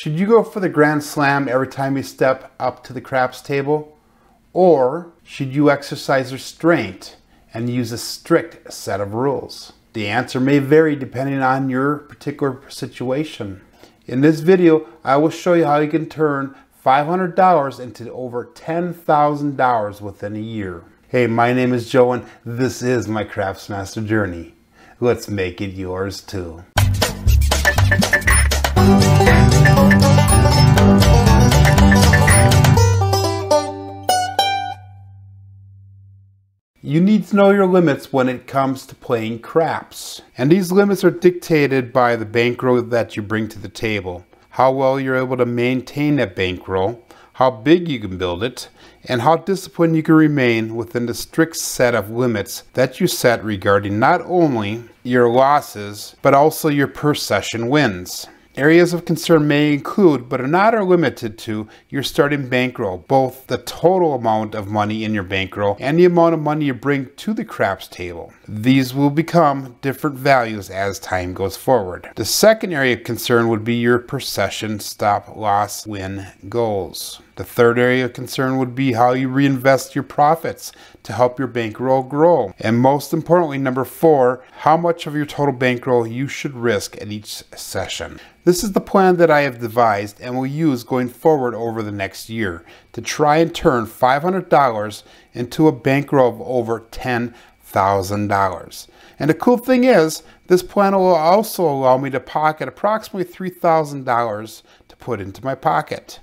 Should you go for the grand slam every time you step up to the craps table? Or should you exercise restraint and use a strict set of rules? The answer may vary depending on your particular situation. In this video, I will show you how you can turn $500 into over $10,000 within a year. Hey, my name is Joe and this is my Craftsmaster journey. Let's make it yours too. You need to know your limits when it comes to playing craps. And these limits are dictated by the bankroll that you bring to the table, how well you're able to maintain that bankroll, how big you can build it, and how disciplined you can remain within the strict set of limits that you set regarding not only your losses, but also your per session wins. Areas of concern may include, but are not limited to, your starting bankroll, both the total amount of money in your bankroll and the amount of money you bring to the craps table. These will become different values as time goes forward. The second area of concern would be your per session stop loss win goals. The third area of concern would be how you reinvest your profits to help your bankroll grow. And most importantly, number 4, how much of your total bankroll you should risk at each session. This is the plan that I have devised and will use going forward over the next year to try and turn $500 into a bankroll of over $10,000. And the cool thing is, this plan will also allow me to pocket approximately $3,000 to put into my pocket.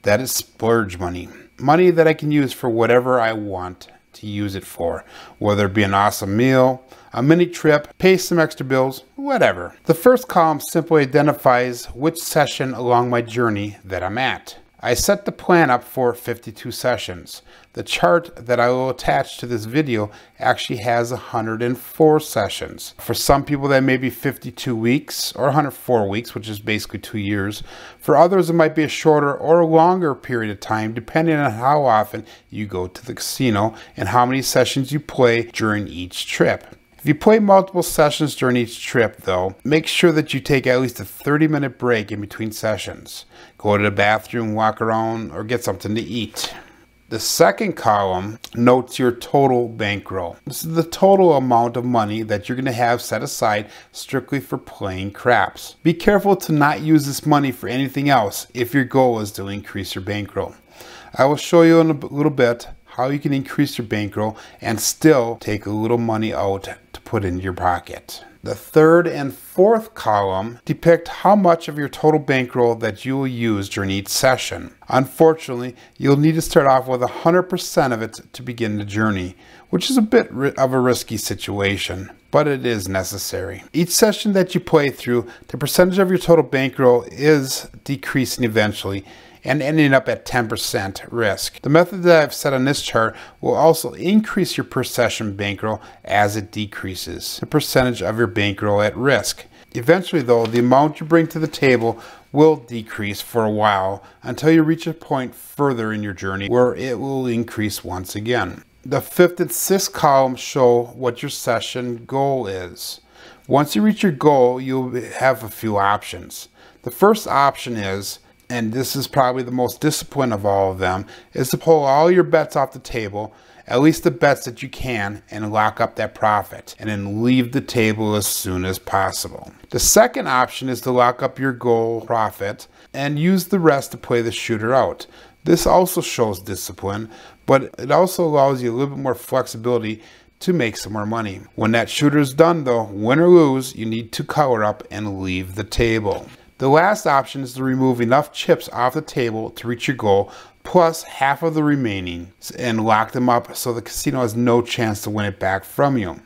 That is splurge money. Money that I can use for whatever I want to use it for, whether it be an awesome meal, a mini trip, pay some extra bills, whatever. The first column simply identifies which session along my journey that I'm at. I set the plan up for 52 sessions. The chart that I will attach to this video actually has 104 sessions. For some people that may be 52 weeks or 104 weeks, which is basically 2 years. For others it might be a shorter or a longer period of time depending on how often you go to the casino and how many sessions you play during each trip. If you play multiple sessions during each trip though, make sure that you take at least a 30-minute break in between sessions. Go to the bathroom, walk around, or get something to eat. The second column notes your total bankroll. This is the total amount of money that you're going to have set aside strictly for playing craps. Be careful to not use this money for anything else if your goal is to increase your bankroll. I will show you in a little bit how you can increase your bankroll and still take a little money out to put in your pocket. The third and fourth column depict how much of your total bankroll that you will use during each session. Unfortunately, you'll need to start off with 100% of it to begin the journey, which is a bit of a risky situation, but it is necessary. Each session that you play through, the percentage of your total bankroll is decreasing eventually and ending up at 10% risk. The method that I've set on this chart will also increase your per session bankroll as it decreases the percentage of your bankroll at risk. Eventually though, the amount you bring to the table will decrease for a while until you reach a point further in your journey where it will increase once again. The fifth and sixth columns show what your session goal is. Once you reach your goal, you'll have a few options. The first option is, and this is probably the most disciplined of all of them, is to pull all your bets off the table, at least the bets that you can, and lock up that profit, and then leave the table as soon as possible. The second option is to lock up your goal profit and use the rest to play the shooter out. This also shows discipline, but it also allows you a little bit more flexibility to make some more money. When that shooter is done though, win or lose, you need to color up and leave the table. The last option is to remove enough chips off the table to reach your goal, plus half of the remaining, and lock them up so the casino has no chance to win it back from you.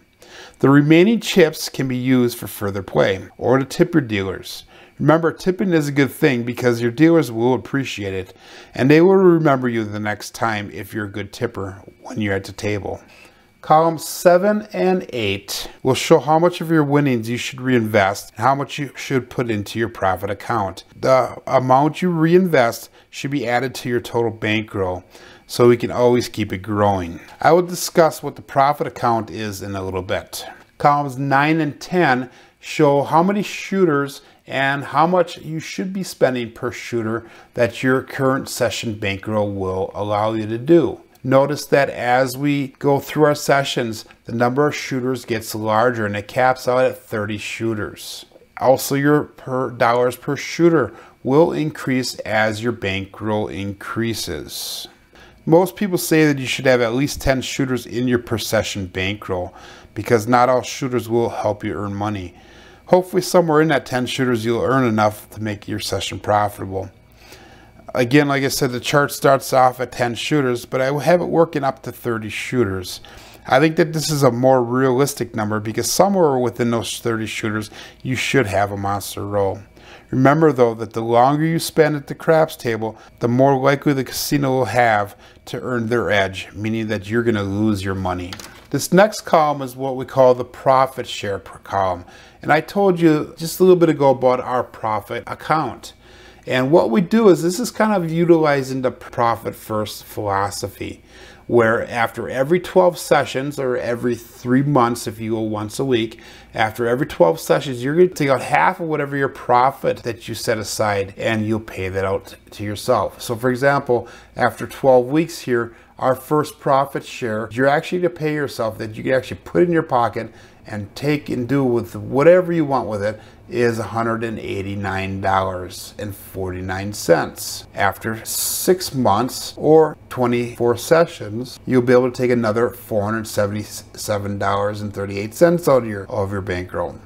The remaining chips can be used for further play, or to tip your dealers. Remember, tipping is a good thing because your dealers will appreciate it, and they will remember you the next time if you're a good tipper when you're at the table. Columns 7 and 8 will show how much of your winnings you should reinvest and how much you should put into your profit account. The amount you reinvest should be added to your total bankroll so we can always keep it growing. I will discuss what the profit account is in a little bit. Columns 9 and 10 show how many shooters and how much you should be spending per shooter that your current session bankroll will allow you to do. Notice that as we go through our sessions, the number of shooters gets larger and it caps out at 30 shooters. Also, your dollars per shooter will increase as your bankroll increases. Most people say that you should have at least 10 shooters in your per session bankroll because not all shooters will help you earn money. Hopefully somewhere in that 10 shooters you'll earn enough to make your session profitable. Again, like I said, the chart starts off at 10 shooters, but I have it working up to 30 shooters. I think that this is a more realistic number because somewhere within those 30 shooters, you should have a monster roll. Remember though that the longer you spend at the craps table, the more likely the casino will have to earn their edge, meaning that you're going to lose your money. This next column is what we call the profit share per column. And I told you just a little bit ago about our profit account. And what we do is this is kind of utilizing the profit first philosophy, where after every 12 sessions or every 3 months, if you go once a week, after every 12 sessions, you're going to take out half of whatever your profit that you set aside and you'll pay that out to yourself. So for example, after 12 weeks here, our first profit share, you're actually to pay yourself that you can actually put in your pocket and take and do with whatever you want with it is $189.49. After 6 months or 24 sessions, you'll be able to take another $477.38 out of your bankroll.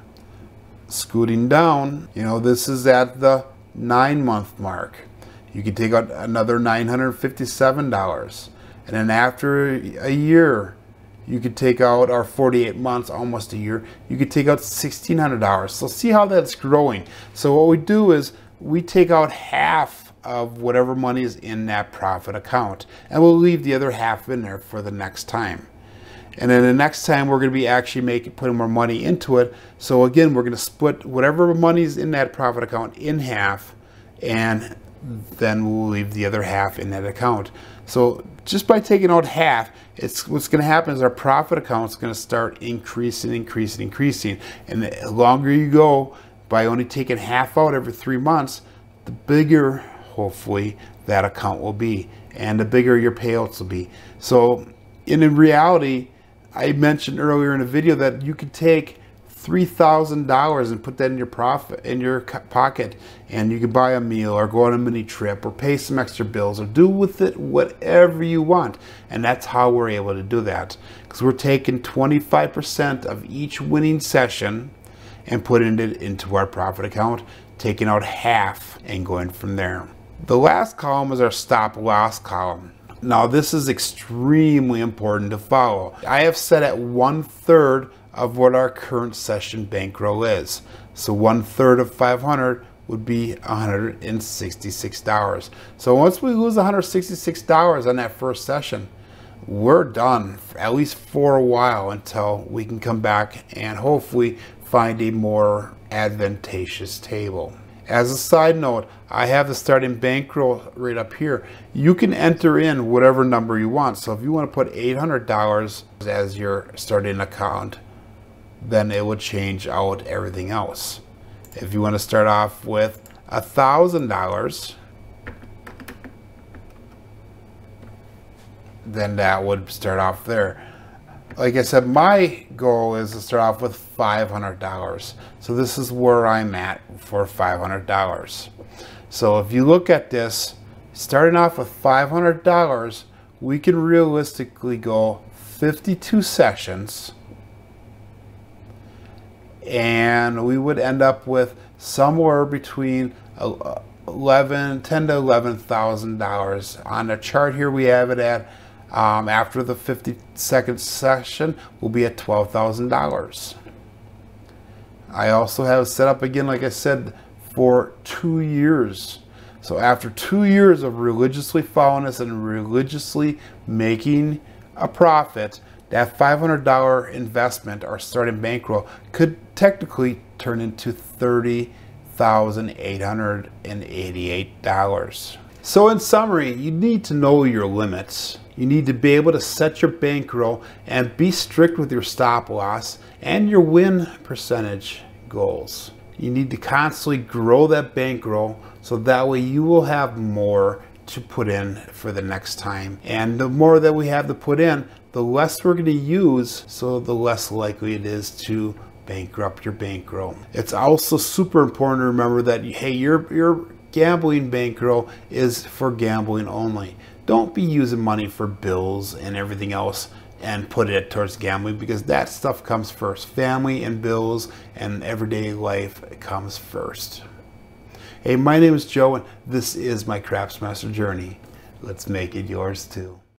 Scooting down, this is at the 9-month mark. You can take out another $957. And then after a year, you could take out our 48 months, almost a year, you could take out $1,600. So see how that's growing. So what we do is we take out half of whatever money is in that profit account and we'll leave the other half in there for the next time. And then the next time we're going to be actually putting more money into it. So again, we're going to split whatever money is in that profit account in half and then we'll leave the other half in that account. So just by taking out half, what's going to happen is our profit account is going to start increasing. And the longer you go, by only taking half out every 3 months, the bigger, hopefully, that account will be. And the bigger your payouts will be. So in reality, I mentioned earlier in the video that you could take $3,000 and put that in your pocket, and you can buy a meal or go on a mini trip or pay some extra bills or do with it whatever you want. And that's how we're able to do that, because we're taking 25% of each winning session and putting it into our profit account, taking out half and going from there. The last column is our stop loss column. Now this is extremely important to follow. I have set at 1/3 of what our current session bankroll is. So 1/3 of 500 would be $166. So once we lose $166 on that first session, we're done, at least for a while, until we can come back and hopefully find a more advantageous table. As a side note, I have the starting bankroll right up here. You can enter in whatever number you want. So if you want to put $800 as your starting account, then it would change out everything else. If you want to start off with $1,000, then that would start off there. Like I said, my goal is to start off with $500. So this is where I'm at for $500. So if you look at this, starting off with $500, we can realistically go 52 sessions, and we would end up with somewhere between $10,000 to $11,000. On the chart here, we have it at after the 52nd session, we'll be at $12,000. I also have it set up again, like I said, for 2 years. So after 2 years of religiously following this and religiously making a profit, that $500 investment, our starting bankroll, could technically turn into $30,888. So in summary, you need to know your limits. You need to be able to set your bankroll and be strict with your stop loss and your win percentage goals. You need to constantly grow that bankroll so that way you will have more to put in for the next time. And the more that we have to put in, the less we're going to use, so the less likely it is to bankrupt your bankroll. It's also super important to remember that, hey, your gambling bankroll is for gambling only. Don't be using money for bills and everything else and put it towards gambling, because that stuff comes first. Family and bills and everyday life comes first. Hey, my name is Joe, and this is my Craps Master journey. Let's make it yours too.